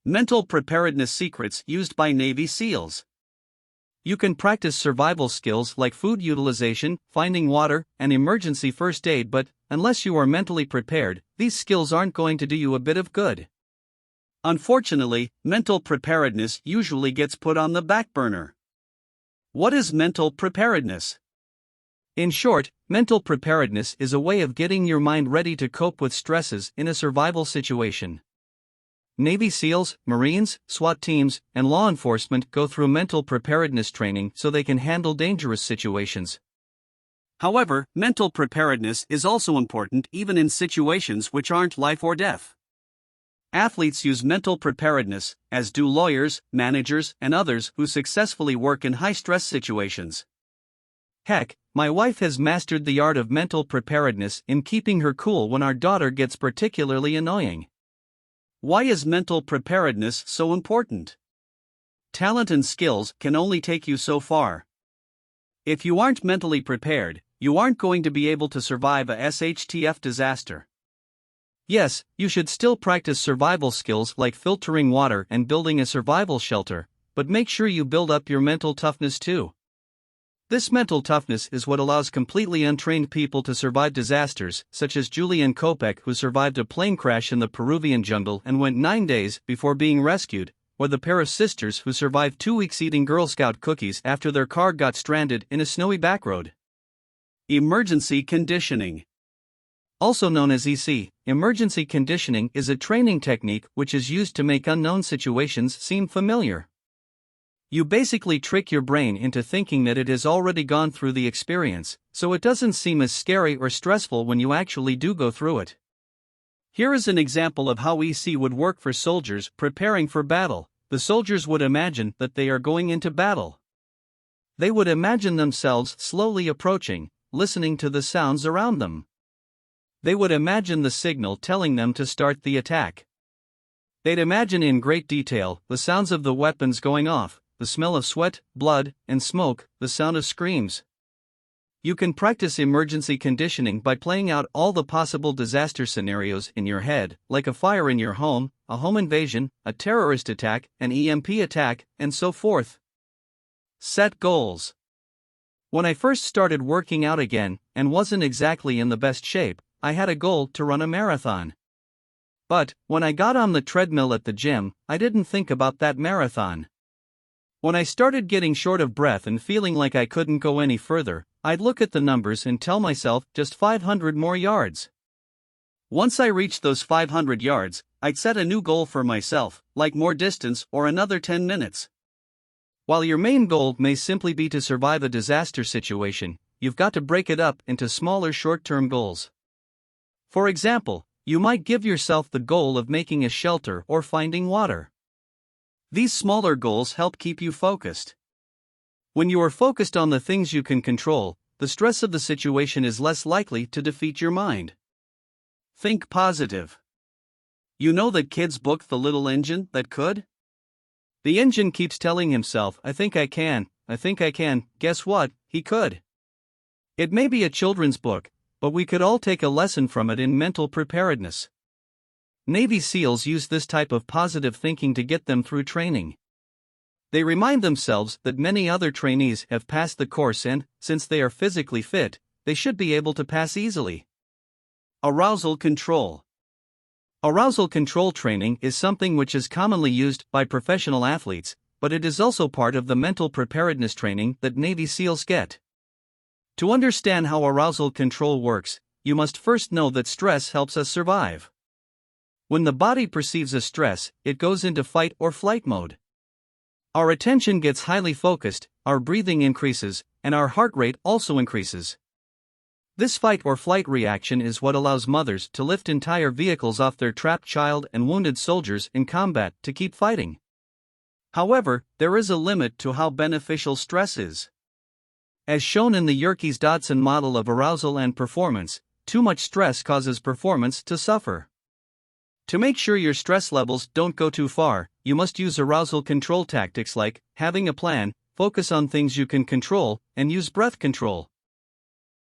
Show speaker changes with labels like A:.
A: Mental Preparedness Secrets used by Navy SEALs. You can practice survival skills like food utilization, finding water, and emergency first aid, but unless you are mentally prepared, these skills aren't going to do you a bit of good. Unfortunately, mental preparedness usually gets put on the back burner. What is mental preparedness? In short, mental preparedness is a way of getting your mind ready to cope with stresses in a survival situation. Navy SEALs, Marines, SWAT teams, and law enforcement go through mental preparedness training so they can handle dangerous situations. However, mental preparedness is also important even in situations which aren't life or death. Athletes use mental preparedness, as do lawyers, managers, and others who successfully work in high-stress situations. Heck, my wife has mastered the art of mental preparedness in keeping her cool when our daughter gets particularly annoying. Why is mental preparedness so important? Talent and skills can only take you so far. If you aren't mentally prepared, you aren't going to be able to survive a SHTF disaster. Yes, you should still practice survival skills like filtering water and building a survival shelter, but make sure you build up your mental toughness too. This mental toughness is what allows completely untrained people to survive disasters, such as Juliane Kopeck, who survived a plane crash in the Peruvian jungle and went 9 days before being rescued, or the pair of sisters who survived 2 weeks eating Girl Scout cookies after their car got stranded in a snowy backroad. Emergency conditioning. Also known as EC, emergency conditioning is a training technique which is used to make unknown situations seem familiar. You basically trick your brain into thinking that it has already gone through the experience, so it doesn't seem as scary or stressful when you actually do go through it. Here is an example of how EC would work for soldiers preparing for battle. The soldiers would imagine that they are going into battle. They would imagine themselves slowly approaching, listening to the sounds around them. They would imagine the signal telling them to start the attack. They'd imagine in great detail the sounds of the weapons going off, the smell of sweat, blood, and smoke, the sound of screams. You can practice emergency conditioning by playing out all the possible disaster scenarios in your head, like a fire in your home, a home invasion, a terrorist attack, an EMP attack, and so forth. Set goals. When I first started working out again, and wasn't exactly in the best shape, I had a goal to run a marathon. But, when I got on the treadmill at the gym, I didn't think about that marathon. When I started getting short of breath and feeling like I couldn't go any further, I'd look at the numbers and tell myself just 500 more yards. Once I reached those 500 yards, I'd set a new goal for myself, like more distance or another 10 minutes. While your main goal may simply be to survive a disaster situation, you've got to break it up into smaller short-term goals. For example, you might give yourself the goal of making a shelter or finding water. These smaller goals help keep you focused. When you are focused on the things you can control, the stress of the situation is less likely to defeat your mind. Think positive. You know that kid's book The Little Engine That Could? The engine keeps telling himself, I think I can. Guess what? He could. It may be a children's book, but we could all take a lesson from it in mental preparedness. Navy SEALs use this type of positive thinking to get them through training. They remind themselves that many other trainees have passed the course and, since they are physically fit, they should be able to pass easily. Arousal control. Arousal control training is something which is commonly used by professional athletes, but it is also part of the mental preparedness training that Navy SEALs get. To understand how arousal control works, you must first know that stress helps us survive. When the body perceives a stress, it goes into fight or flight mode. Our attention gets highly focused, our breathing increases, and our heart rate also increases. This fight or flight reaction is what allows mothers to lift entire vehicles off their trapped child and wounded soldiers in combat to keep fighting. However, there is a limit to how beneficial stress is. As shown in the Yerkes-Dodson model of arousal and performance, too much stress causes performance to suffer. To make sure your stress levels don't go too far, you must use arousal control tactics like having a plan, focus on things you can control, and use breath control.